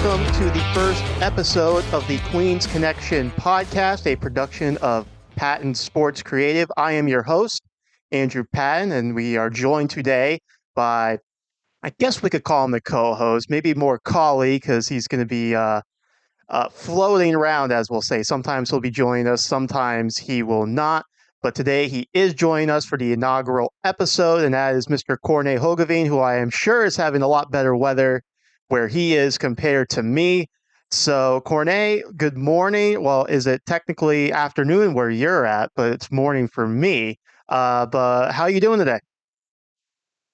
welcome to the first episode of the Queens Connection podcast, a production of Patton Sports Creative. I am your host, Andrew Patton, and we are joined today by, I guess we could call him the co-host, maybe more colleague, because he's going to be floating around, as we'll say. Sometimes he'll be joining us, sometimes he will not. But today he is joining us for the inaugural episode, and that is Mr. Corne, who I am sure is having a lot better weather where he is compared to me. So, Corne, good morning. Well, is it technically afternoon where you're at, but it's morning for me. But how are you doing today?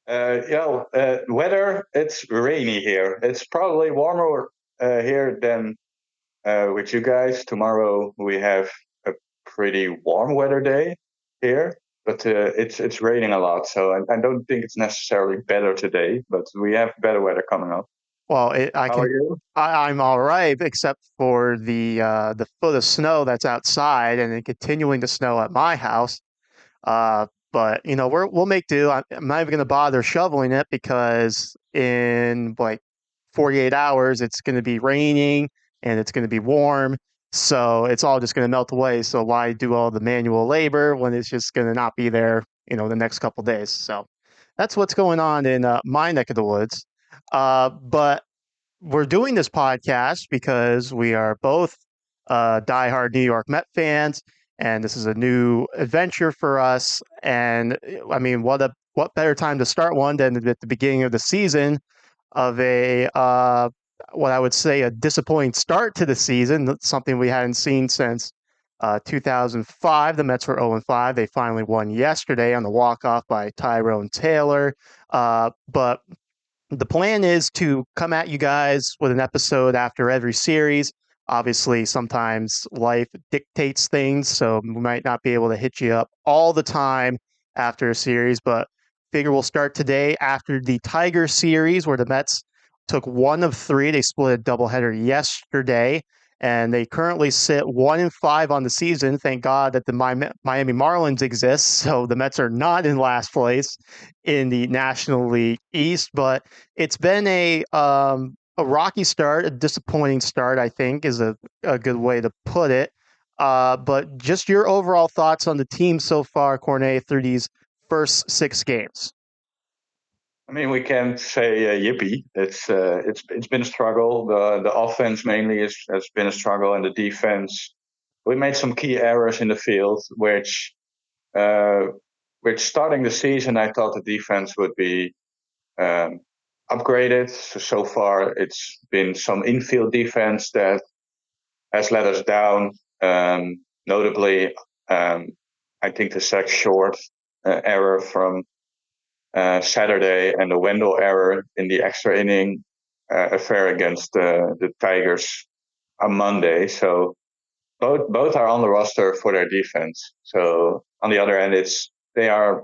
Weather, it's rainy here. It's probably warmer here than with you guys. Tomorrow we have a pretty warm weather day here, but it's raining a lot. So I don't think it's necessarily better today, but we have better weather coming up. Well, How are you? I'm all right, except for the foot of snow that's outside and then continuing to snow at my house. But we'll make do. I'm not even going to bother shoveling it because in like 48 hours it's going to be raining and it's going to be warm. So it's all just going to melt away. So why do all the manual labor when it's just going to not be there, the next couple days? So that's what's going on in my neck of the woods. But we're doing this podcast because we are both diehard New York Met fans, and this is a new adventure for us. And I mean, what better time to start one than at the beginning of the season of a what I would say a disappointing start to the season. That's something we hadn't seen since 2005. The Mets were 0-5. They finally won yesterday on the walk-off by Tyrone Taylor. But the plan is to come at you guys with an episode after every series. Obviously, sometimes life dictates things, so we might not be able to hit you up all the time after a series, but figure we'll start today after the Tiger series where the Mets took one of three. They split a doubleheader yesterday, and they currently sit 1-5 on the season. Thank God that the Miami Marlins exist, so the Mets are not in last place in the National League East. But it's been a rocky start, a disappointing start, I think, is a good way to put it. But just your overall thoughts on the team so far, Corne, through these first 6 games. I mean, we can't say yippee. It's been a struggle. The offense mainly has been a struggle, and the defense. We made some key errors in the field, which starting the season I thought the defense would be upgraded. So far, it's been some infield defense that has let us down. Notably, I think the Zach Short error from Saturday and the Wendell error in the extra inning affair against the Tigers on Monday. So both are on the roster for their defense. So on the other end, they are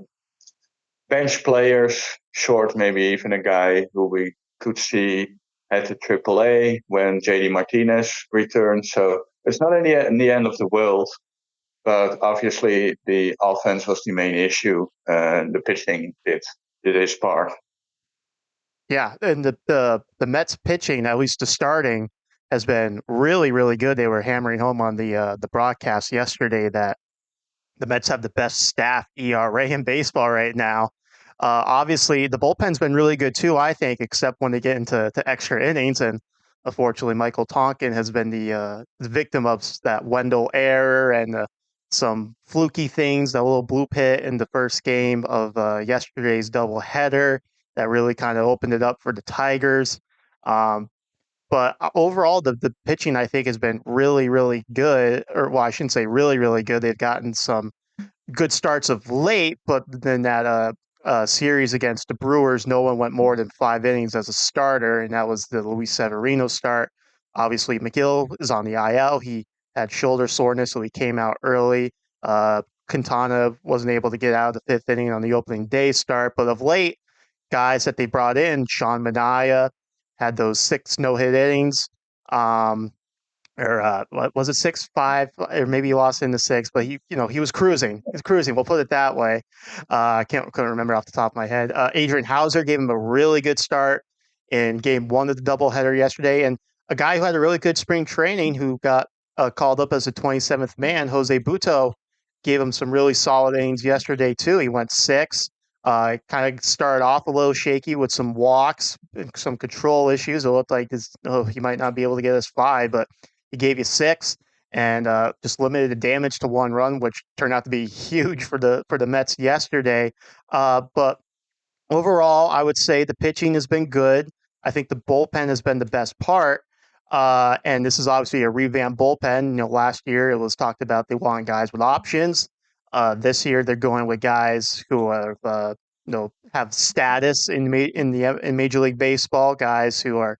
bench players, Short maybe even a guy who we could see at the AAA when JD Martinez returns. So it's not in the end of the world. But obviously, the offense was the main issue, and the pitching did its part. Yeah, and the Mets pitching, at least the starting, has been really, really good. They were hammering home on the broadcast yesterday that the Mets have the best staff ERA in baseball right now. Obviously, the bullpen's been really good too, I think, except when they get into extra innings. And unfortunately, Michael Tonkin has been the victim of that Wendell error and some fluky things, that little bloop hit in the first game of yesterday's doubleheader that really kind of opened it up for the Tigers. But overall, the pitching, I think, has been really, really good. Or, well, I shouldn't say really, really good. They've gotten some good starts of late, but then that series against the Brewers, no one went more than 5 innings as a starter, and that was the Luis Severino start. Obviously, McGill is on the IL. He had shoulder soreness, so he came out early. Quintana wasn't able to get out of the 5th inning on the opening day start, but of late, guys that they brought in, Sean Manaea, had those 6 no-hit innings. What was it, 6-5, or maybe he lost in the 6, but he was cruising. He's cruising. We'll put it that way. I couldn't remember off the top of my head. Adrian Hauser gave him a really good start in game 1 of the doubleheader yesterday, and a guy who had a really good spring training who got called up as a 27th man, Jose Buto, gave him some really solid innings yesterday too. He went six. Kind of started off a little shaky with some walks, some control issues. It looked like he might not be able to get us five, but he gave you six and just limited the damage to one run, which turned out to be huge for the Mets yesterday. But overall, I would say the pitching has been good. I think the bullpen has been the best part. And this is obviously a revamped bullpen. Last year it was talked about they want guys with options. This year they're going with guys who are, have status in Major League Baseball. Guys who are,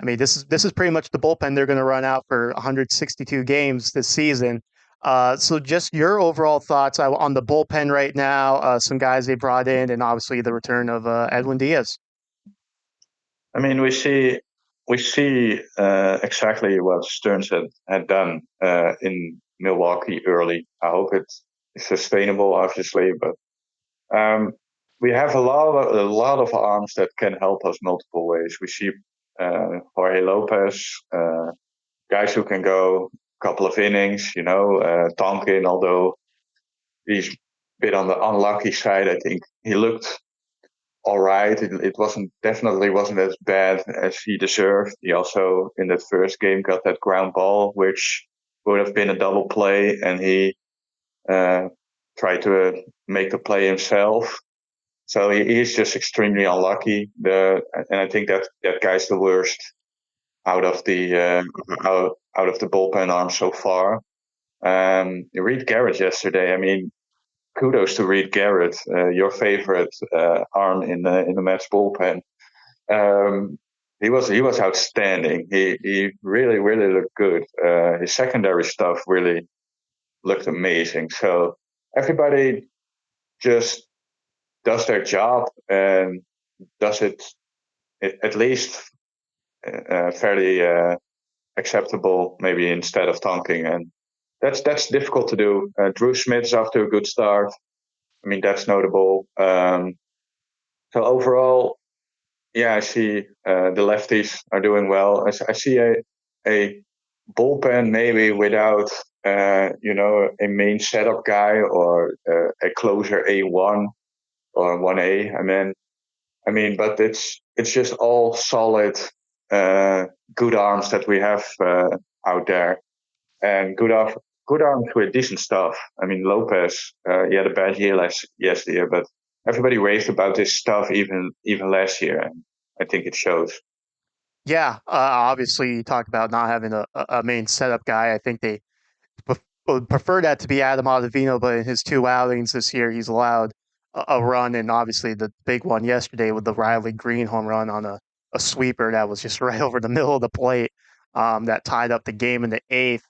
I mean, this is pretty much the bullpen they're going to run out for 162 games this season. So just your overall thoughts on the bullpen right now, some guys they brought in, and obviously the return of Edwin Diaz. I mean, we see exactly what Stearns had done in Milwaukee early. I hope it's sustainable, obviously, but um, we have a lot of arms that can help us multiple ways. We see Jorge Lopez, guys who can go a couple of innings. Tonkin, although he's a bit on the unlucky side, I think he looked all right. It wasn't as bad as he deserved. He also in that first game got that ground ball, which would have been a double play, and he uh, tried to make the play himself. So he's just extremely unlucky. And I think that guy's the worst out of the out of the bullpen arm so far. Reed Garrett yesterday. I mean, kudos to Reed Garrett, your favorite arm in the Mets bullpen. Um, he was outstanding. He really looked good. His secondary stuff really looked amazing. So everybody just does their job and does it at least fairly acceptable, maybe instead of tanking. And that's difficult to do. Drew Smith's off to a good start. I mean, that's notable. So overall, yeah, I see the lefties are doing well. I see a bullpen maybe without a main setup guy or a closer A1 or 1A. I mean, but it's just all solid, uh, good arms that we have out there, and good arms with decent stuff. I mean, Lopez, he had a bad year last year, but everybody raved about this stuff even last year, and I think it shows. Yeah, obviously you talk about not having a main setup guy. I think they would prefer that to be Adam Ottavino, but in his two outings this year, he's allowed a run, and obviously the big one yesterday with the Riley Green home run on a sweeper that was just right over the middle of the plate, that tied up the game in the eighth.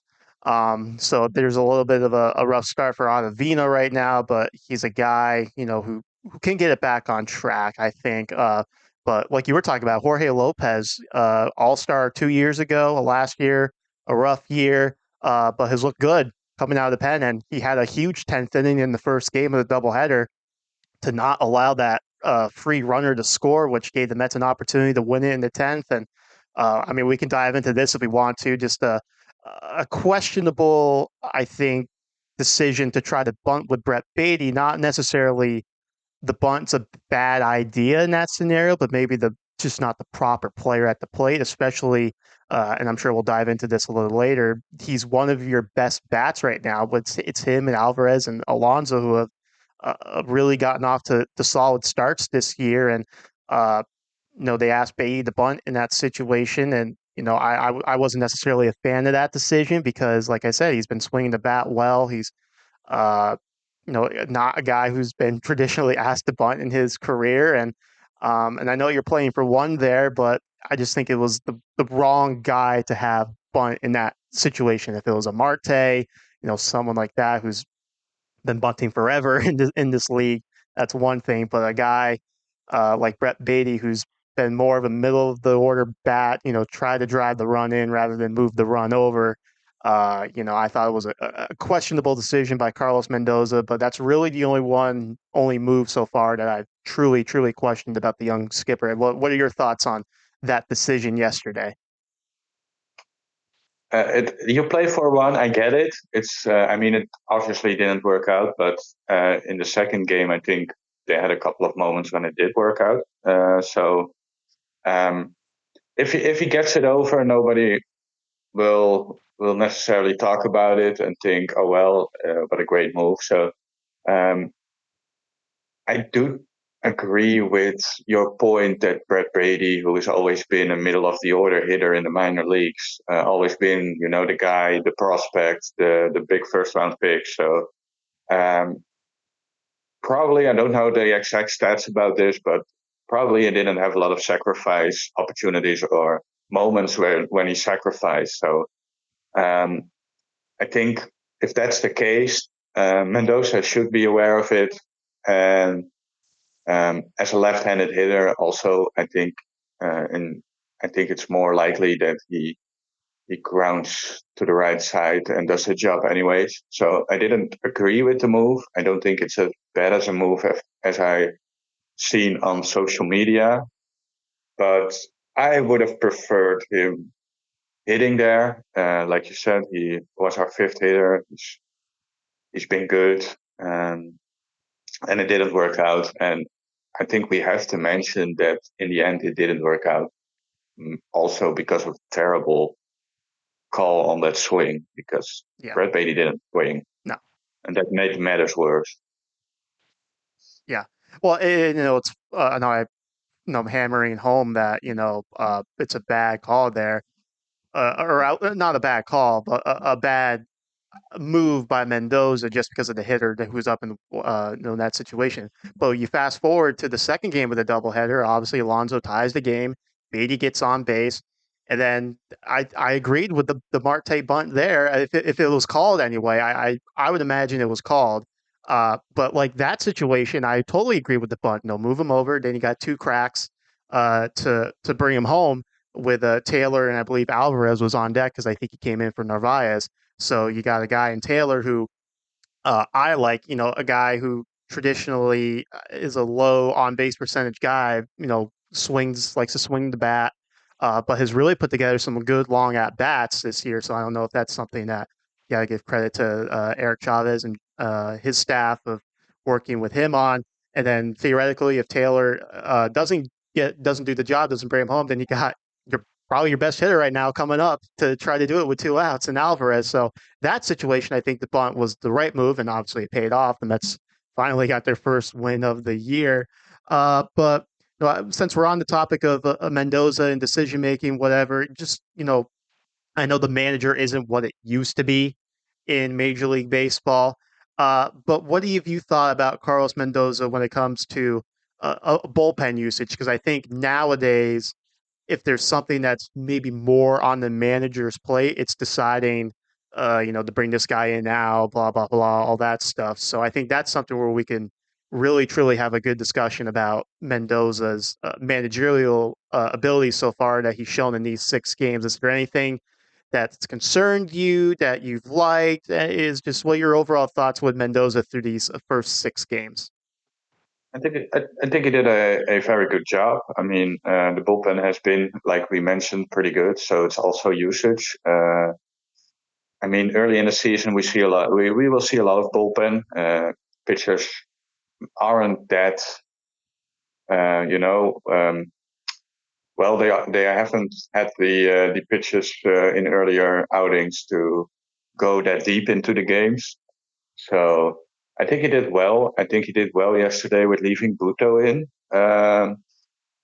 So there's a little bit of a rough start for Ottavino right now, but he's a guy, who can get it back on track, I think. But like you were talking about, Jorge Lopez, All-Star 2 years ago, last year, a rough year, but has looked good coming out of the pen. And he had a huge 10th inning in the first game of the doubleheader to not allow that free runner to score, which gave the Mets an opportunity to win it in the 10th. And I mean, we can dive into this if we want to. Just a questionable, I think, decision to try to bunt with Brett Beatty, not necessarily the bunt's a bad idea in that scenario, but maybe the just not the proper player at the plate, especially. And I'm sure we'll dive into this a little later. He's one of your best bats right now, but it's him and Alvarez and Alonso who have really gotten off to solid starts this year. And uh, they asked Beatty to bunt in that situation, and I wasn't necessarily a fan of that decision because, like I said, he's been swinging the bat well. He's uh, not a guy who's been traditionally asked to bunt in his career. And I know you're playing for one there, but I just think it was the wrong guy to have bunt in that situation. If it was a Marte, someone like that who's been bunting forever in this league, that's one thing. But a guy like Brett Beatty, who's been more of a middle of the order bat, try to drive the run in rather than move the run over. I thought it was a questionable decision by Carlos Mendoza, but that's really the only move so far that I've truly questioned about the young skipper. What are your thoughts on that decision yesterday? You play for one, I get it. I mean, it obviously didn't work out, but in the second game, I think they had a couple of moments when it did work out. Um, if he gets it over, nobody will necessarily talk about it and think, oh well, what a great move. So um, I do agree with your point that Brett Brady, who has always been a middle of the order hitter in the minor leagues, always been, the guy, the prospect, the big first round pick. So um, probably, I don't know the exact stats about this, but probably he didn't have a lot of sacrifice opportunities or moments where when he sacrificed. So um, I think if that's the case, Mendoza should be aware of it. And as a left-handed hitter, also, and I think it's more likely that he grounds to the right side and does the job anyways. So I didn't agree with the move. I don't think it's as bad as a move as I seen on social media, but I would have preferred him hitting there. Like you said, he was our fifth hitter. He's been good, um, and it didn't work out. And I think we have to mention that in the end it didn't work out. Also because of terrible call on that swing, because Yeah. Brett Baty didn't swing, No. and that made matters worse. Yeah. Well, it's no, I'm hammering home that it's a bad call there, not a bad call, but a bad move by Mendoza just because of the hitter who's up in that situation. But you fast forward to the second game of the doubleheader. Obviously, Alonso ties the game. Beatty gets on base, and then I agreed with the Marte bunt there. If it was called anyway, I would imagine it was called. But like that situation, I totally agree with the bunt. No, move him over. Then you got two cracks to bring him home with Taylor, and I believe Alvarez was on deck because I think he came in for Narvaez. So you got a guy in Taylor who I like, a guy who traditionally is a low on base percentage guy, likes to swing the bat, but has really put together some good long at bats this year. So I don't know if that's something that you got to give credit to Eric Chavez and his staff of working with him on. And then theoretically, if Taylor doesn't do the job, doesn't bring him home, then you got probably your best hitter right now coming up to try to do it with two outs and Alvarez. So that situation, I think the bunt was the right move, and obviously it paid off. The Mets finally got their first win of the year. But since we're on the topic of Mendoza and decision making, whatever, just I know the manager isn't what it used to be in Major League Baseball. But what have you thought about Carlos Mendoza when it comes to bullpen usage? Because I think nowadays if there's something that's maybe more on the manager's plate, it's deciding, to bring this guy in now, blah, blah, blah, all that stuff. So I think that's something where we can really, truly have a good discussion about Mendoza's managerial abilities so far that he's shown in these 6 games. Is there anything that's concerned you that you've liked? Is just what your overall thoughts with Mendoza through these first 6 games? I think he did a very good job. I mean, the bullpen has been, like we mentioned, pretty good. So it's also usage. I mean, early in the season, we see a lot. We will see a lot of bullpen pitchers aren't that, you know. Well, they haven't had the pitches in earlier outings to go that deep into the games. So I think he did well. I think he did well yesterday with leaving Buto in.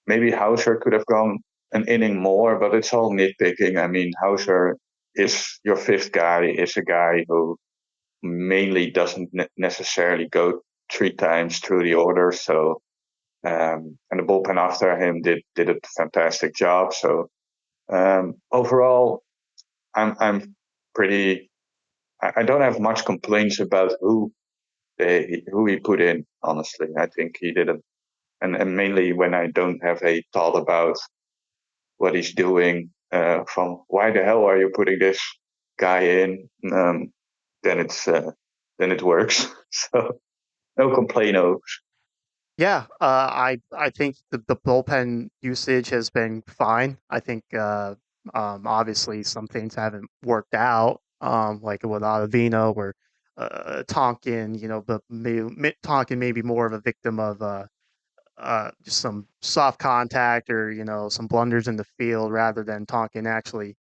Maybe Hauser could have gone an inning more, but it's all nitpicking. I mean, Hauser is your fifth guy, is a guy who mainly doesn't necessarily go 3 times through the order. So, and the bullpen after him did a fantastic job. So, overall, I'm pretty. I don't have much complaints about who he put in. Honestly, I think he did it, and mainly when I don't have a thought about what he's doing, from why the hell are you putting this guy in? Then then it works. So no complainos. Yeah, I think the bullpen usage has been fine. I think Obviously, some things haven't worked out, like with Ottavino or Tonkin, but Tonkin may be more of a victim of just some soft contact or some blunders in the field rather than Tonkin actually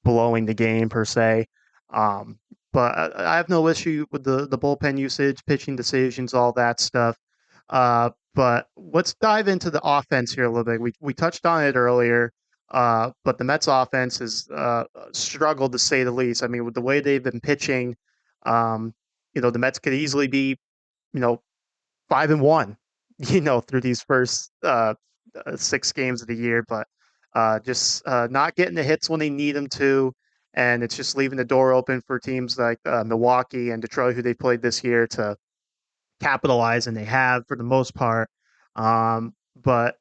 blowing the game per se. Um, but I have no issue with the bullpen usage, pitching decisions, all that stuff. But let's dive into the offense here a little bit. We touched on it earlier, but the Mets offense has struggled to say the least. I mean, with the way they've been pitching, um, the Mets could easily be, you know, 5-1, through these first 6 games of the year, but just not getting the hits when they need them to, and it's just leaving the door open for teams like Milwaukee and Detroit, who they played this year, to capitalize, and they have for the most part. But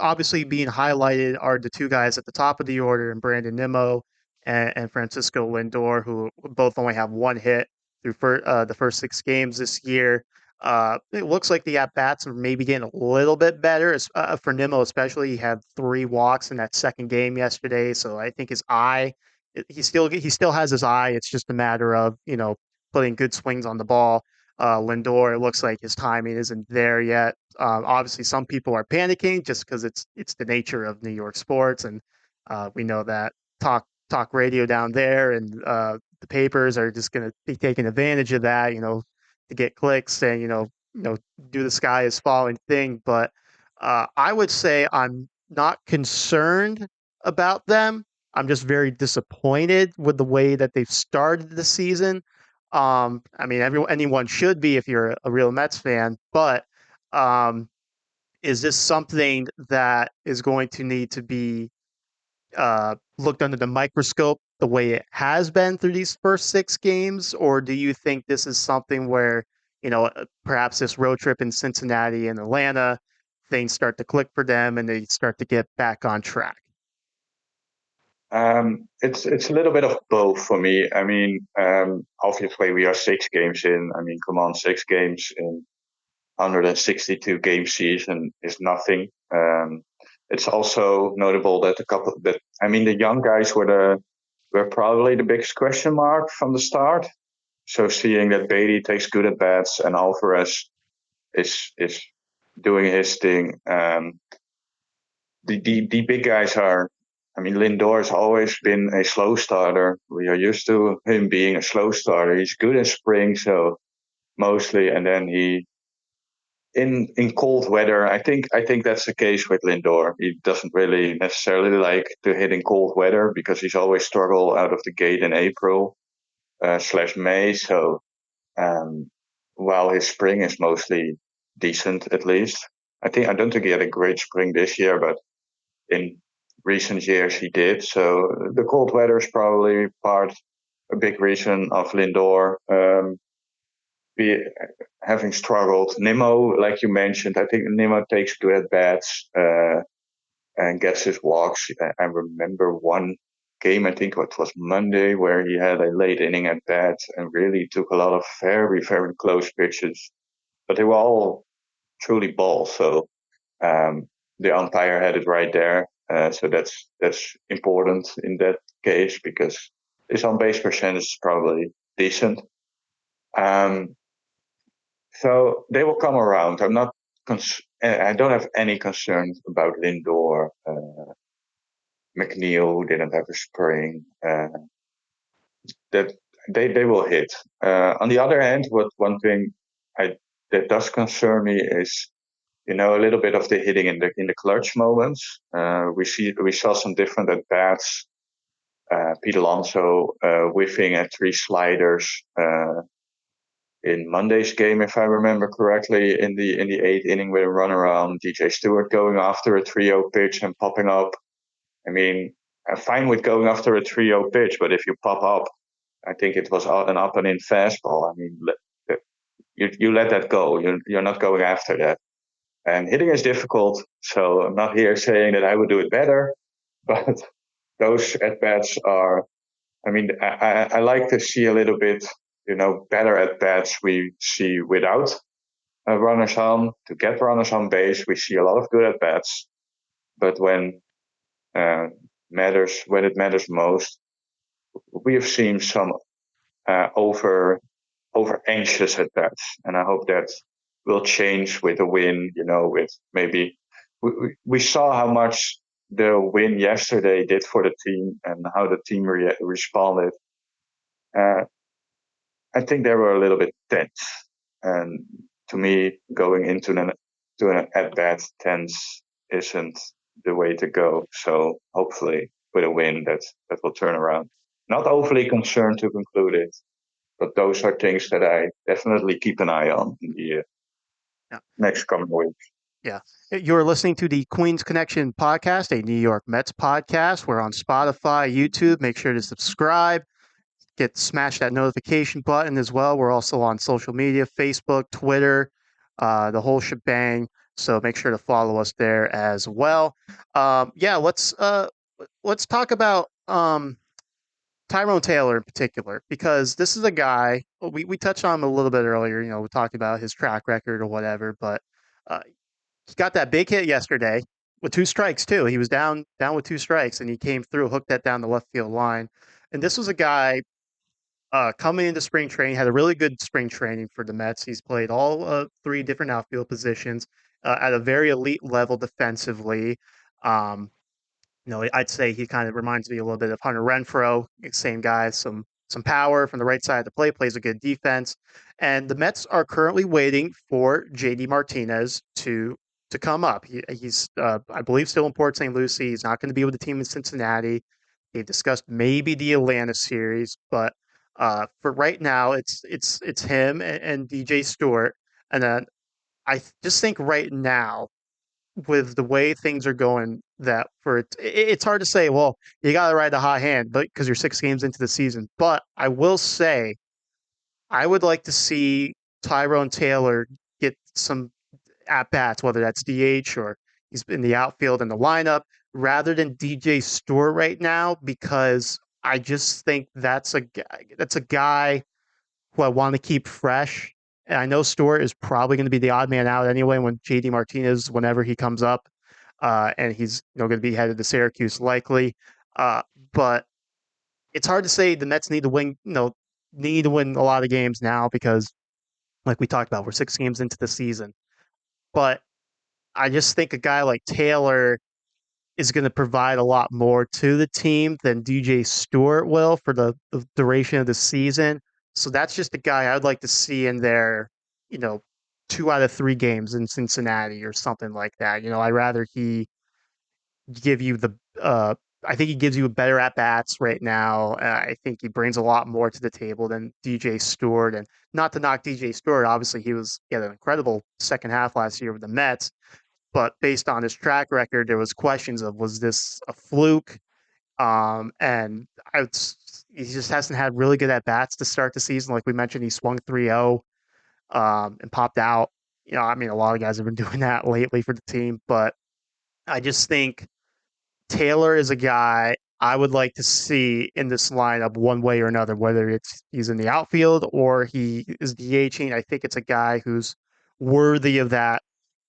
obviously, being highlighted are the two guys at the top of the order, and Brandon Nimmo and Francisco Lindor, who both only have one hit through the first 6 games this year. It looks like the at bats are maybe getting a little bit better. For Nimmo, especially, he had 3 walks in that second game yesterday, so I think his eye, he still has his eye. It's just a matter of putting good swings on the ball. Lindor, it looks like his timing isn't there yet. Obviously, some people are panicking just because it's the nature of New York sports, and we know that talk radio down there and the papers are just going to be taking advantage of that, to get clicks and do the sky is falling thing. But I would say I'm not concerned about them. I'm just very disappointed with the way that they've started the season. I mean, anyone should be if you're a real Mets fan, but um, is this something that is going to need to be looked under the microscope the way it has been through these first 6 games, or do you think this is something where perhaps this road trip in Cincinnati and Atlanta, things start to click for them and they start to get back on track? It's a little bit of both for me. I mean, obviously we are 6 games in. I mean, come on, 6 games in 162 game season is nothing. It's also notable that I mean, the young guys were probably the biggest question mark from the start. So seeing that Beatty takes good at bats and Alvarez is doing his thing. The big guys are. I mean, Lindor has always been a slow starter. We are used to him being a slow starter. He's good in spring, so mostly, and then he in cold weather. I think that's the case with Lindor. He doesn't really necessarily like to hit in cold weather because he's always struggled out of the gate in April slash May. So um, while his spring is mostly decent, at least I don't think he had a great spring this year, but in recent years he did. So the cold weather is probably a big reason of Lindor be having struggled. Nimmo, like you mentioned, I think Nimmo takes good at bats and gets his walks. I remember one game, I think it was Monday, where he had a late inning at bat and really took a lot of very, very close pitches, but they were all truly balls. So um, the umpire had it right there. So that's important in that case because his on base percentage is probably decent. Um, so they will come around. I don't have any concerns about Lindor. McNeil didn't have a spring. That they will hit. On the other hand, what one thing I that does concern me is a little bit of the hitting in the clutch moments. We saw some different at bats. Pete Alonso whiffing at 3 sliders in Monday's game, if I remember correctly, in the 8th inning with a run around. DJ Stewart going after a 3-0 pitch and popping up. I mean, I'm fine with going after a 3-0 pitch, but if you pop up, I think it was an up and in fastball. I mean, you let that go. You're not going after that. And hitting is difficult, so I'm not here saying that I would do it better, but those at bats are. I mean, I like to see a little bit, better at bats we see without runners on. To get runners on base, we see a lot of good at bats, but when uh, matters when it matters most. We have seen some over anxious at bats, and I hope that will change with a win. With maybe we saw how much the win yesterday did for the team and how the team responded. Uh, I think they were a little bit tense, and to me, going into an at bat tense isn't the way to go. So hopefully, with a win, that will turn around. Not overly concerned to conclude it, but those are things that I definitely keep an eye on in the Yeah. next coming weeks. Yeah. You're listening to the Queens Connection podcast, a New York Mets podcast. We're on Spotify, YouTube. Make sure to subscribe. Smash that notification button as well. We're also on social media, Facebook, Twitter, the whole shebang. So make sure to follow us there as well. Yeah, let's talk about Tyrone Taylor in particular, because this is a guy we touched on him a little bit earlier. We talked about his track record or whatever, but uh, he got that big hit yesterday with two strikes too. He was down with two strikes, and he came through, hooked that down the left field line. And this was a guy coming into spring training, had a really good spring training for the Mets. He's played all three different outfield positions at a very elite level defensively. Um, I'd say he kind of reminds me a little bit of Hunter Renfroe, same guy, some power from the right side of the plate, plays a good defense. And the Mets are currently waiting for JD Martinez to come up. He's I believe still in Port St. Lucie. He's not going to be with the team in Cincinnati. They've discussed maybe the Atlanta series, but for right now, it's him and DJ Stewart. And then just think right now, with the way things are going, that it's hard to say. Well, you got to ride the hot hand, but because you're 6 games into the season. But I will say, I would like to see Tyrone Taylor get some at bats, whether that's DH or he's in the outfield in the lineup, rather than DJ Stewart right now, because I just think that's a guy who I want to keep fresh. And I know Stewart is probably going to be the odd man out anyway when JD Martinez, whenever he comes up, and he's going to be headed to Syracuse likely. Uh, but it's hard to say the Mets need to win. Need to win a lot of games now because, like we talked about, we're 6 games into the season. But I just think a guy like Taylor is going to provide a lot more to the team than DJ Stewart will for the duration of the season. So that's just a guy I'd like to see in there, you know, 2 out of 3 games in Cincinnati or something like that. I'd rather he give you I think he gives you better at bats right now. I think he brings a lot more to the table than DJ Stewart. And not to knock DJ Stewart, obviously he had an incredible second half last year with the Mets, but based on his track record, there was questions of, was this a fluke? And he just hasn't had really good at bats to start the season. Like we mentioned, he swung 3-0 and popped out. I mean, a lot of guys have been doing that lately for the team, but I just think Taylor is a guy I would like to see in this lineup one way or another, whether he's in the outfield or he is DHing. I think it's a guy who's worthy of that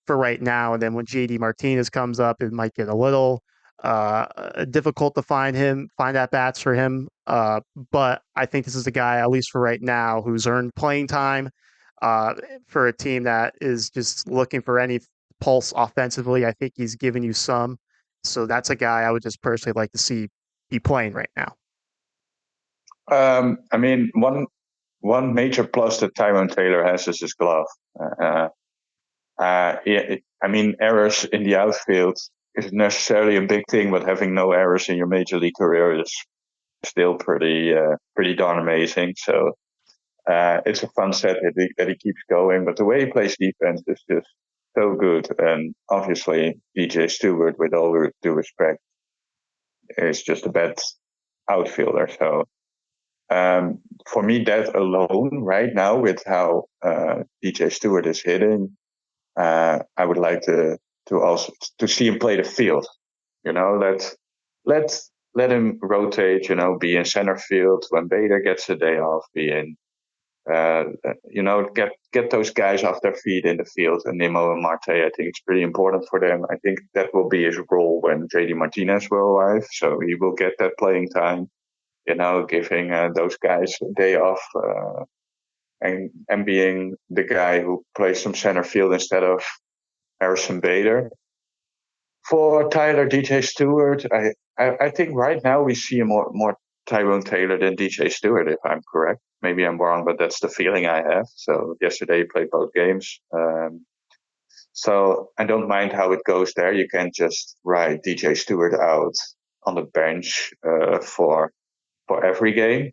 for right now. And then when JD Martinez comes up, it might get a little difficult to find at bats for him. But I think this is a guy, at least for right now, who's earned playing time uh, for a team that is just looking for any pulse offensively. I think he's given you some. So that's a guy I would just personally like to see be playing right now. I mean, one major plus that Tyrone Taylor has is his glove. I mean, errors in the outfield isn't necessarily a big thing, but having no errors in your major league career is still pretty darn amazing. So it's a fun set that he keeps going. But the way he plays defense is just so good. And obviously, DJ Stewart, with all due respect, is just a bad outfielder. So for me, that alone, right now, with how DJ Stewart is hitting, I would like to also to see him play the field. Let let him rotate. Be in center field when Bader gets a day off. Be in Get those guys off their feet in the field. And Nemo and Marte, I think it's pretty important for them. I think that will be his role when JD Martinez will arrive. So he will get that playing time, giving those guys a day off, and being the guy who plays some center field instead of Harrison Bader. For Tyler, DJ Stewart, I think right now we see a more Tyrone Taylor than DJ Stewart, if I'm correct. Maybe I'm wrong, but that's the feeling I have. So yesterday he played both games. So I don't mind how it goes there. You can just write DJ Stewart out on the bench for every game.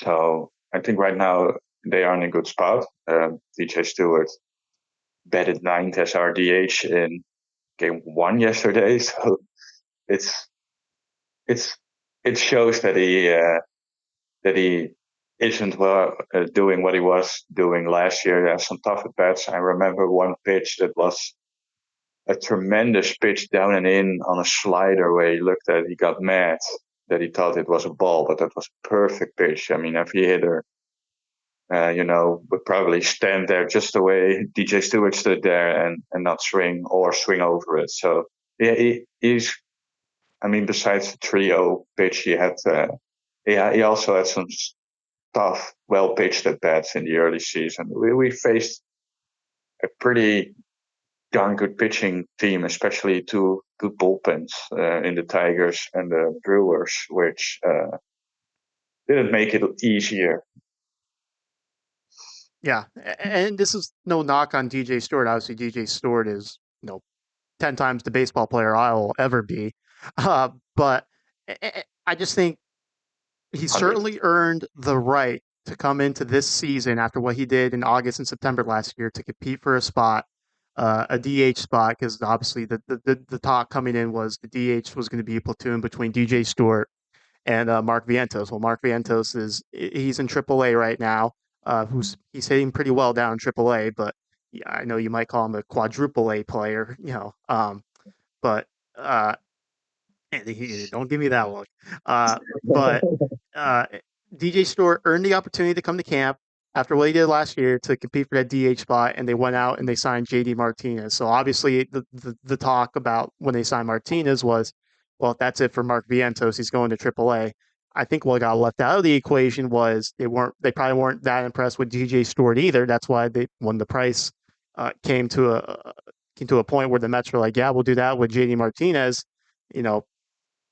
So I think right now they are in a good spot. DJ Stewart batted ninth as our DH in game one yesterday, so it's it's it shows that he isn't doing what he was doing last year. There are some tough at bats. I remember one pitch that was a tremendous pitch down and in on a slider where he got mad that he thought it was a ball, but that was a perfect pitch. I mean, every hitter, would probably stand there just the way DJ Stewart stood there and not swing or swing over it. So yeah, he's. I mean, besides the trio pitch, he also had some tough, well pitched at bats in the early season. We faced a pretty darn good pitching team, especially two bullpens in the Tigers and the Brewers, which didn't make it easier. Yeah, and this is no knock on DJ Stewart. Obviously, DJ Stewart is 10 times the baseball player I'll ever be. But I just think he 100. certainly earned the right to come into this season after what he did in August and September last year to compete for a spot, a DH spot, because obviously the talk coming in was the DH was going to be a platoon between DJ Stewart and Mark Vientos. Well, Mark Vientos he's in AAA right now. He's hitting pretty well down in AAA, but yeah, I know you might call him a quadruple A player, but uh, don't give me that look. But uh, DJ Stewart earned the opportunity to come to camp after what he did last year to compete for that DH spot, and they went out and they signed JD Martinez. So obviously, the talk about when they signed Martinez was, well, that's it for Mark Vientos. He's going to AAA. I think what got left out of the equation was they probably weren't that impressed with DJ Stewart either. That's why when the price came to a point where the Mets were like, yeah, we'll do that with JD Martinez. You know,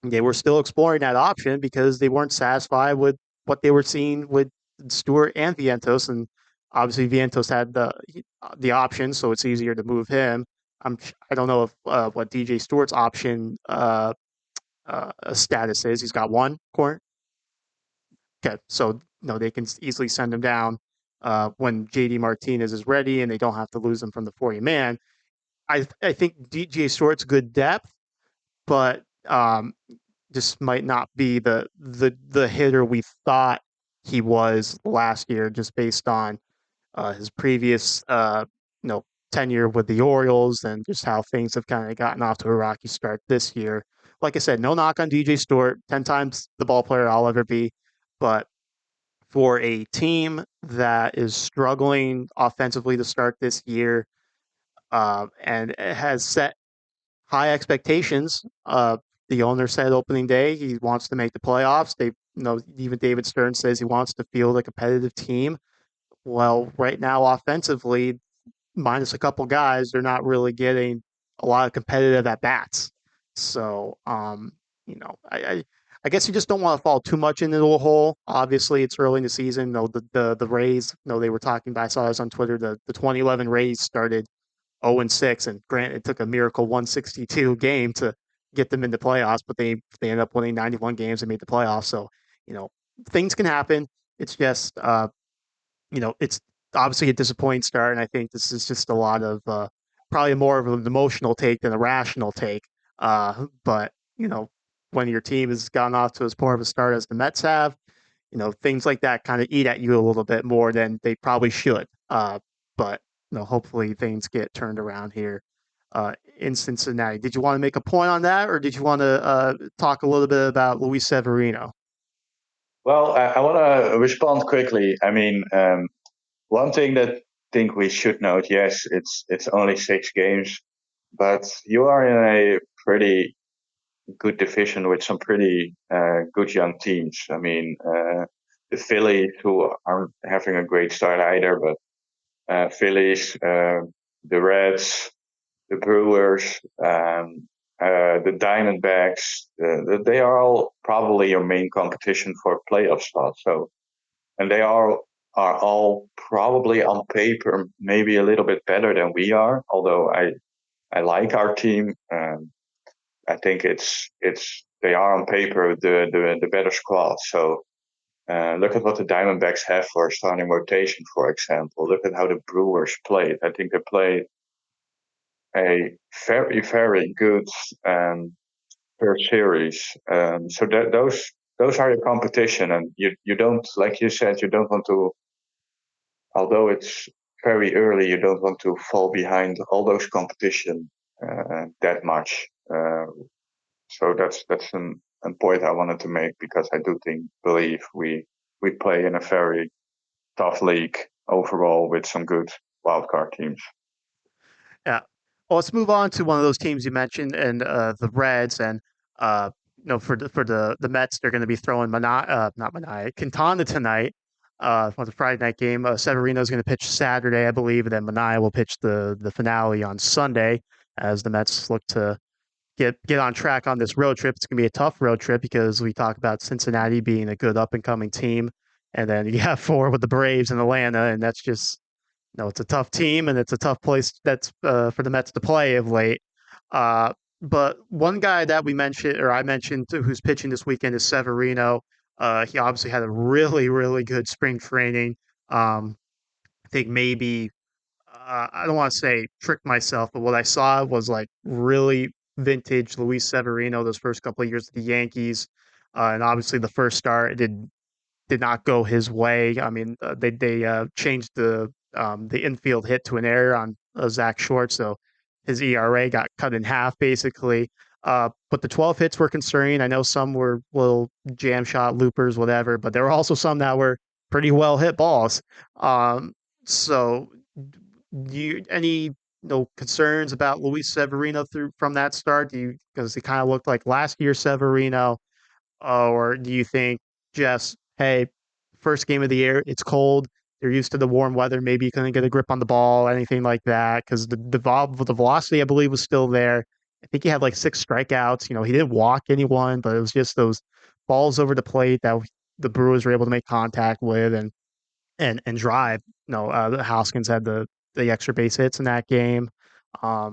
they were still exploring that option because they weren't satisfied with what they were seeing with Stewart and Vientos, and obviously Vientos had the option, so it's easier to move him. I don't know if what DJ Stewart's option status is. He's got one Corne. Okay, so no, they can easily send him down when JD Martinez is ready, and they don't have to lose him from the 40 man. I think DJ Stewart's good depth, but just might not be the hitter we thought he was last year, just based on his previous tenure with the Orioles and just how things have kind of gotten off to a rocky start this year. Like I said, no knock on DJ Stewart, 10 times the ball player I'll ever be, but for a team that is struggling offensively to start this year, and has set high expectations. The owner said opening day he wants to make the playoffs. Even David Stern says he wants to field a competitive team. Well, right now offensively, minus a couple guys, they're not really getting a lot of competitive at bats. So, I guess you just don't want to fall too much into a hole. Obviously, it's early in the season. The Rays, they were talking about. I saw this on Twitter. The 2011 Rays started 0-6, and granted, it took a miracle 162 game to get them into playoffs, but they ended up winning 91 games and made the playoffs. So, you know, things can happen. It's just, it's obviously a disappointing start, and I think this is just a lot of probably more of an emotional take than a rational take. But when your team has gotten off to as poor of a start as the Mets have, things like that kind of eat at you a little bit more than they probably should. But hopefully things get turned around here in Cincinnati. Did you want to make a point on that, or did you want to talk a little bit about Luis Severino? Well, I want to respond quickly. I mean, one thing that I think we should note, yes, it's only 6 games, but you are in a pretty good division with some pretty good young teams. I mean, the Phillies, who aren't having a great start either, but Phillies, the Reds, the Brewers, the Diamondbacks, they are all probably your main competition for playoff spots. So, and they are all probably on paper maybe a little bit better than we are. Although I like our team. I think it's they are on paper the better squad. So look at what the Diamondbacks have for a starting rotation, for example. Look at how the Brewers played. I think they played a very good first series. So that those are your competition, and you don't, like you said, you don't want to. Although it's very early, you don't want to fall behind all those competition that much. So that's an point I wanted to make because I do believe we play in a very tough league overall with some good wildcard teams. Yeah. Well, let's move on to one of those teams you mentioned, and the Reds, and for the Mets, they're going to be throwing not Manai, Quintana tonight. For the Friday night game, Severino is going to pitch Saturday, I believe, and then Manai will pitch the finale on Sunday as the Mets look to get on track on this road trip. It's going to be a tough road trip because we talk about Cincinnati being a good up and coming team, and then you have four with the Braves and Atlanta, and that's just it's a tough team and it's a tough place that's for the Mets to play of late. But one guy that we mentioned, or I mentioned, who's pitching this weekend is Severino. He obviously had a really, really good spring training. I think maybe I don't want to say tricked myself, but what I saw was like really vintage Luis Severino those first couple of years of the Yankees. And obviously the first start did not go his way. I mean, they changed the infield hit to an error on Zach Short, so his ERA got cut in half basically. But the 12 hits were concerning. I know some were little jam shot loopers, whatever, but there were also some that were pretty well hit balls. So, do you any concerns about Luis Severino through from that start? Do you because he kind of looked like last year's Severino? Or do you think just, hey, first game of the year, it's cold, they're used to the warm weather, maybe you couldn't get a grip on the ball, anything like that? Because the velocity, I believe, was still there. I think he had like 6 strikeouts. He didn't walk anyone, but it was just those balls over the plate that the Brewers were able to make contact with and drive. The Hoskins had the extra base hits in that game.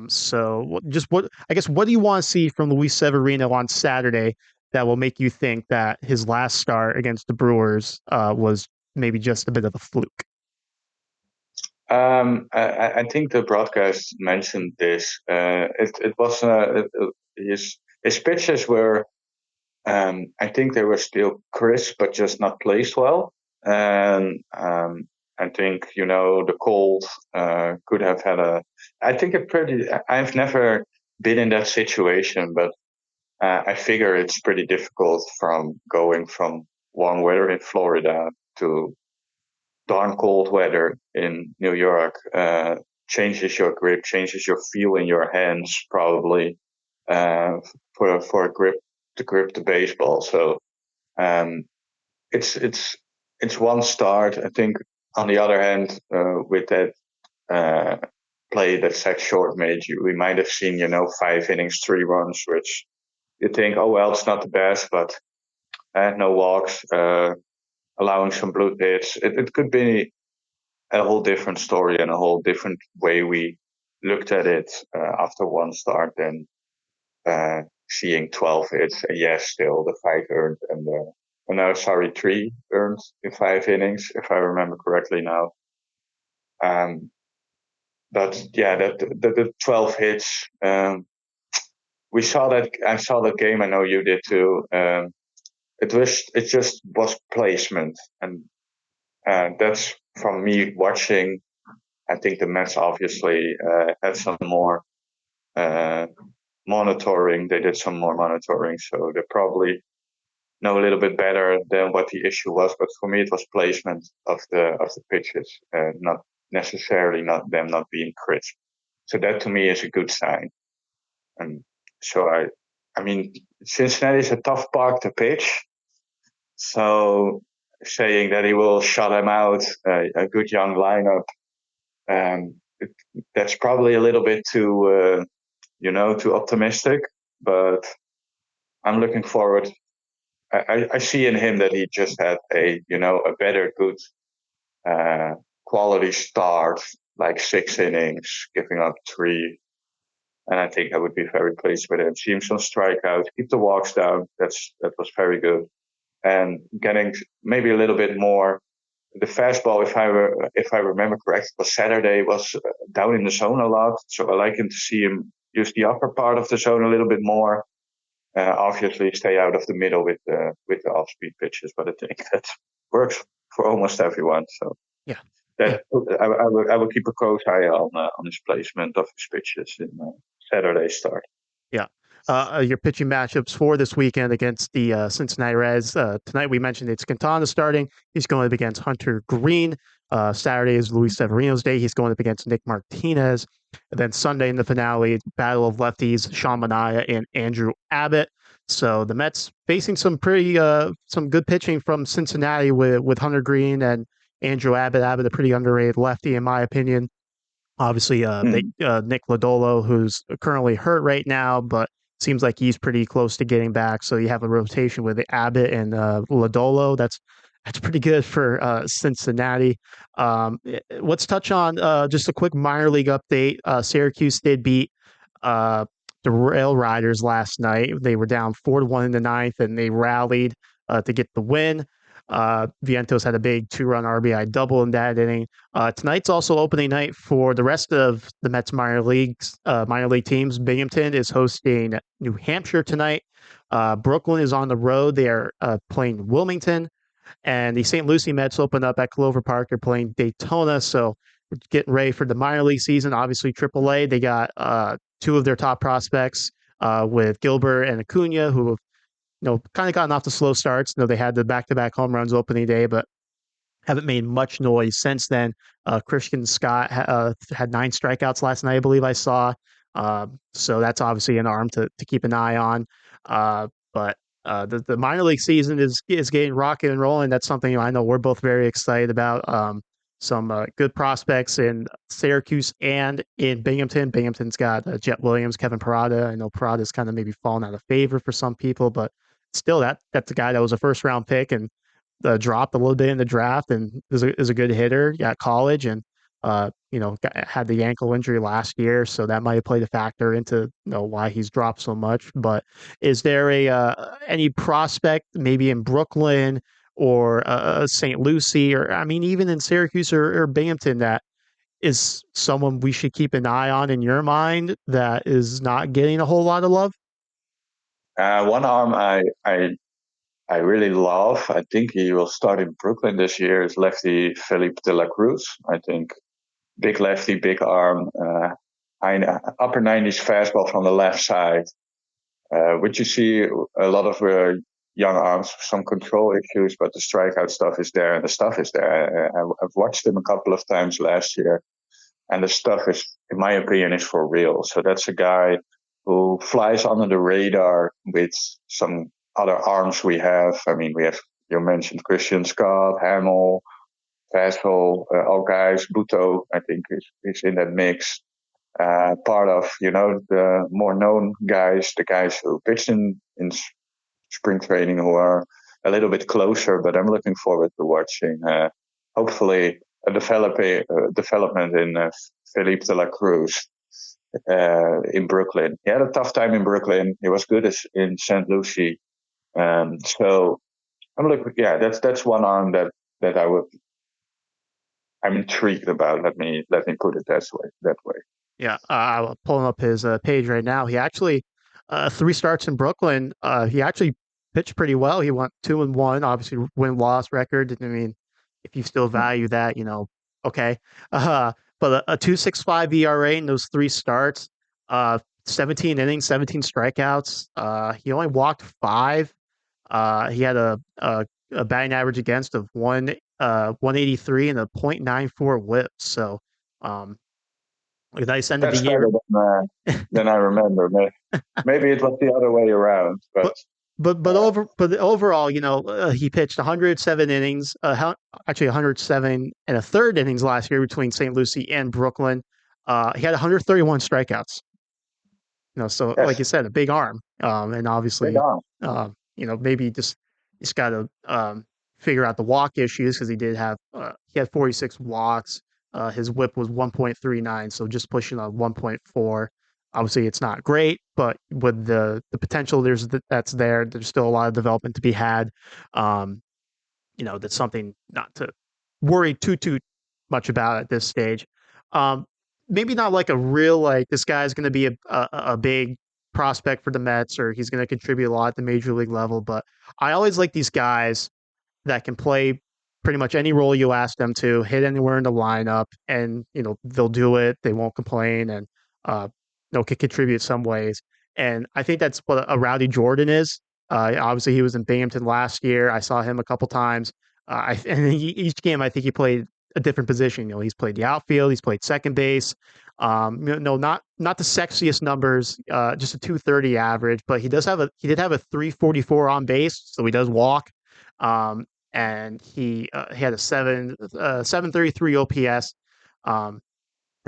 So just what I guess what do you want to see from Luis Severino on Saturday that will make you think that his last start against the Brewers was maybe just a bit of a fluke? I think the broadcast mentioned this. It was his pitches were. I think they were still crisp, but just not placed well. And I think the cold could have had a. I think it pretty. I've never been in that situation, but I figure it's pretty difficult from going from warm weather in Florida to darn cold weather in New York. Changes your grip, changes your feel in your hands, probably uh, for a grip to grip the baseball. So um, it's it's one start. I think on the other hand, with that uh, play that Zach Short made, we might have seen 5 innings, 3 runs, which you think, oh well, it's not the best, but no walks, allowing some blue hits. It could be a whole different story and a whole different way we looked at it after one start than seeing 12 hits. And yes, still the 5 earned and no, sorry, 3 earned in 5 innings, if I remember correctly now. Um, but yeah, the 12 hits. We saw that. I saw that game. I know you did too. It just was placement, and that's from me watching. I think the Mets obviously had some more uh, monitoring. They did some more monitoring, so they probably know a little bit better than what the issue was. But for me, it was placement of the pitches, not necessarily not them not being crisp. So that to me is a good sign. And so I mean, Cincinnati is a tough park to pitch. So saying that he will shut him out, a good young lineup, um, that's probably a little bit too optimistic. But I'm looking forward. I see in him that he just had a better good uh, quality start, like 6 innings, giving up 3. And I think I would be very pleased with him. See him some strikeouts, keep the walks down. That was very good. And getting maybe a little bit more. The fastball, if I remember correct, was Saturday was down in the zone a lot. So I like him to see him use the upper part of the zone a little bit more. Obviously, stay out of the middle with the off-speed pitches, but I think that works for almost everyone. So Yeah. Yeah. that I will keep a close eye on his placement of his pitches in Saturday start. Yeah. Your pitching matchups for this weekend against the Cincinnati Reds. Tonight we mentioned it's Quintana starting. He's going up against Hunter Green. Saturday is Luis Severino's day. He's going up against Nick Martinez. And then Sunday in the finale, battle of lefties, Sean Manaea and Andrew Abbott. So the Mets facing some some good pitching from Cincinnati with Hunter Green and Andrew Abbott. Abbott, a pretty underrated lefty in my opinion. Obviously, Nick Lodolo, who's currently hurt right now, but seems like he's pretty close to getting back. So you have a rotation with Abbott and Lodolo. That's pretty good for Cincinnati. Let's touch on just a quick minor league update. Syracuse did beat uh, the Rail Riders last night. They were down 4-1 in the ninth, and they rallied to get the win. Vientos had a big 2-run RBI double in that inning. Tonight's also opening night for the rest of the Mets minor league teams. Binghamton is hosting New Hampshire tonight. Brooklyn is on the road. They are playing Wilmington. And the St. Lucie Mets open up at Clover Park. They're playing Daytona. So we're getting ready for the minor league season. Obviously, AAA, they got two of their top prospects with Gilbert and Acuna, who have kind of gotten off the slow starts. They had the back-to-back home runs opening day, but haven't made much noise since then. Christian Scott had 9 strikeouts last night, I believe I saw. So that's obviously an arm to keep an eye on. But the minor league season is getting rocking and rolling. That's something I know we're both very excited about. Some good prospects in Syracuse and in Binghamton. Binghamton's got Jet Williams, Kevin Parada. I know Parada's kind of maybe fallen out of favor for some people, but still, that's a guy that was a first round pick and dropped a little bit in the draft and is a good hitter at college and had the ankle injury last year, so that might have played a factor into why he's dropped so much. But is there any prospect maybe in Brooklyn or St. Lucie or I mean even in Syracuse or Binghamton that is someone we should keep an eye on in your mind that is not getting a whole lot of love? One arm I really love. I think he will start in Brooklyn this year. Is lefty Felipe de la Cruz. I think big lefty, big arm, upper 90s fastball from the left side. Which you see a lot of young arms, some control issues, but the strikeout stuff is there and the stuff is there. I've watched him a couple of times last year, and the stuff is, in my opinion, is for real. So that's a guy who flies under the radar with some other arms we have. I mean, you mentioned Christian Scott, Hamill, Fastball, all guys. Buto, I think, is in that mix. Part of, the more known guys, the guys who pitched in spring training who are a little bit closer, but I'm looking forward to watching, hopefully, a development in Felipe de la Cruz in Brooklyn. He had a tough time in Brooklyn. He was good in St. Lucie. So I'm looking, yeah, that's one arm that I'm intrigued about. Let me put it that way. Yeah, I'm pulling up his page right now. He actually 3 starts in Brooklyn. He actually pitched pretty well. He went 2-1. Obviously, win-loss record. I mean, if you still value that, okay. But a 2.65 ERA in those 3 starts. 17 innings, 17 strikeouts. He only walked 5. He had a batting average against of 183 and a .94 whip. So um, a nice end of the That's year. better than I remember. Maybe it was the other way around, but But uh, but overall, he pitched 107 innings, actually 107 and a third innings last year between St. Lucie and Brooklyn. He had 131 strikeouts. So like yes, you said, a big arm, and big obviously, on. maybe just got to figure out the walk issues because he had 46 walks. His WHIP was 1.39, so just pushing on 1.4. Obviously, it's not great, but with the potential that's there, there's still a lot of development to be had. Um, that's something not to worry too much about at this stage. Um, Maybe not like a real like this guy's going to be a big prospect for the Mets or he's going to contribute a lot at the major league level, but I always like these guys that can play pretty much any role you ask them to, hit anywhere in the lineup, and they'll do it. They won't complain, and uh, can contribute some ways. And I think that's what a Rowdy Jordan is. Obviously, he was in Binghamton last year. I saw him a couple times. And each game, I think he played a different position. He's played the outfield, he's played second base. Not the sexiest numbers, just a 230 average, but he did have a 344 on base, so he does walk. Um, and he had a 733 OPS. Um,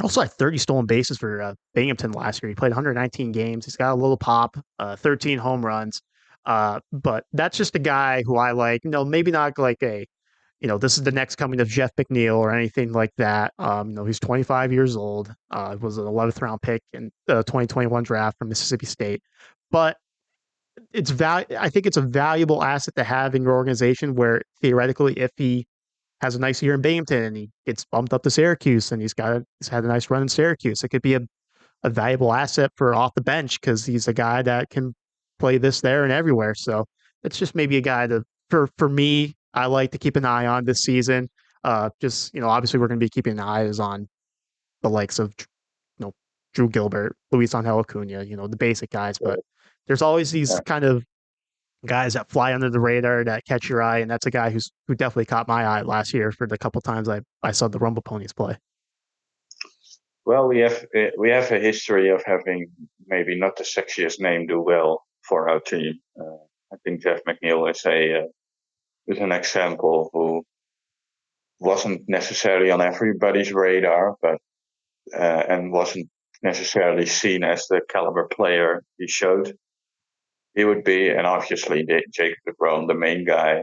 also had 30 stolen bases for Binghamton last year. He played 119 games. He's got a little pop, 13 home runs. But that's just a guy who I like. Maybe not like this is the next coming of Jeff McNeil or anything like that. He's 25 years old. Was an 11th round pick in the 2021 draft from Mississippi State. But I think it's a valuable asset to have in your organization where theoretically, if he has a nice year in Binghamton and he gets bumped up to Syracuse and he's had a nice run in Syracuse, it could be a valuable asset for off the bench because he's a guy that can play this, there, and everywhere. So it's just maybe a guy for me, I like to keep an eye on this season. Just obviously we're going to be keeping eyes on the likes of Drew Gilbert, Luis Angel Acuna, the basic guys, but there's always these Yeah. kind of guys that fly under the radar that catch your eye, and that's a guy who definitely caught my eye last year for the couple times I saw the Rumble Ponies play. Well, we have a history of having maybe not the sexiest name do well for our team. I think Jeff McNeil is an example who wasn't necessarily on everybody's radar, but and wasn't necessarily seen as the caliber player he showed he would be, and obviously Jacob DeGrom, the main guy.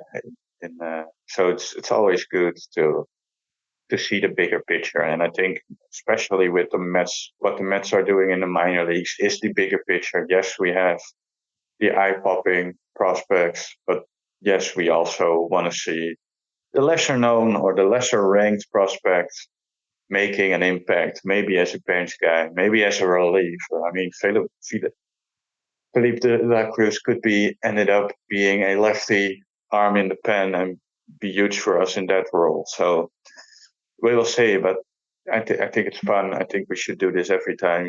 So it's always good to see the bigger picture, and I think especially with the Mets, what the Mets are doing in the minor leagues is the bigger picture. Yes, we have the eye-popping prospects, but yes, we also want to see the lesser known or the lesser ranked prospects making an impact, maybe as a bench guy, maybe as a reliever. I mean, Felipe de la Cruz could be ended up being a lefty arm in the pen and be huge for us in that role. So we will see, but I think it's fun. I think we should do this every time.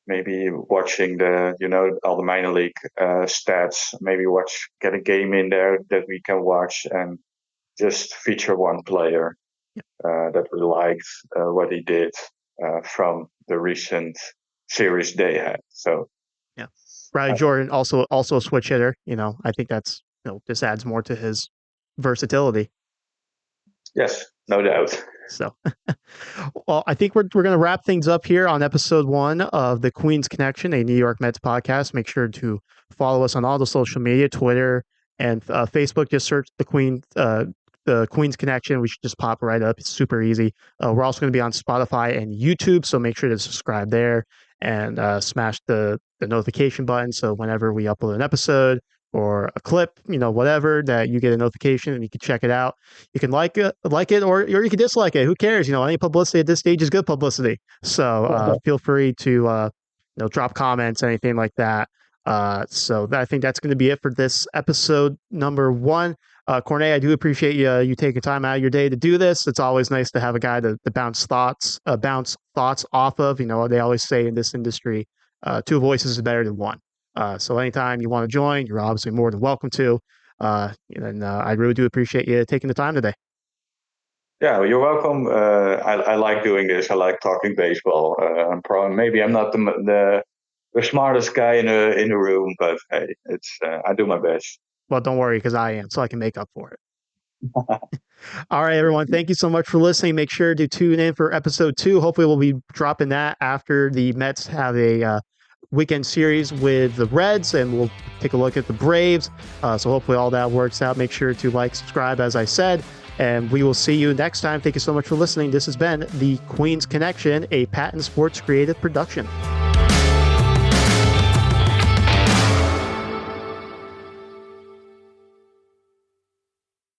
Maybe watching all the minor league stats. Maybe get a game in there that we can watch and just feature one player that we liked what he did from the recent series they had. So Yeah, Riley uh, Jordan also a switch hitter. I think that's just adds more to his versatility. yes, no doubt. So, well, I think we're going to wrap things up here on episode 1 of the Queen's Connection, a New York Mets podcast. Make sure to follow us on all the social media, Twitter and Facebook. Just search the Queen's Connection. We should just pop right up. It's super easy. We're also going to be on Spotify and YouTube, so make sure to subscribe there and smash the notification button. So whenever we upload an episode or a clip, whatever, that you get a notification and you can check it out. You can like it, or you can dislike it. Who cares? Any publicity at this stage is good publicity. So feel free to drop comments, anything like that. I think that's going to be it for this episode number 1. Corne, I do appreciate you taking time out of your day to do this. It's always nice to have a guy to bounce thoughts off of. They always say in this industry, 2 voices is better than 1. So anytime you want to join, you're obviously more than welcome to. And I really do appreciate you taking the time today. Yeah, well, you're welcome. I like doing this. I like talking baseball. Maybe I'm not the smartest guy in the room, but hey, it's I do my best. Well, don't worry, because I am, so I can make up for it. All right, everyone. Thank you so much for listening. Make sure to tune in for episode 2. Hopefully, we'll be dropping that after the Mets have a weekend series with the Reds, and we'll take a look at the Braves. So hopefully all that works out. Make sure to like, subscribe, as I said, and we will see you next time. Thank you so much for listening. This has been the Queen's Connection, a Patent Sports Creative production.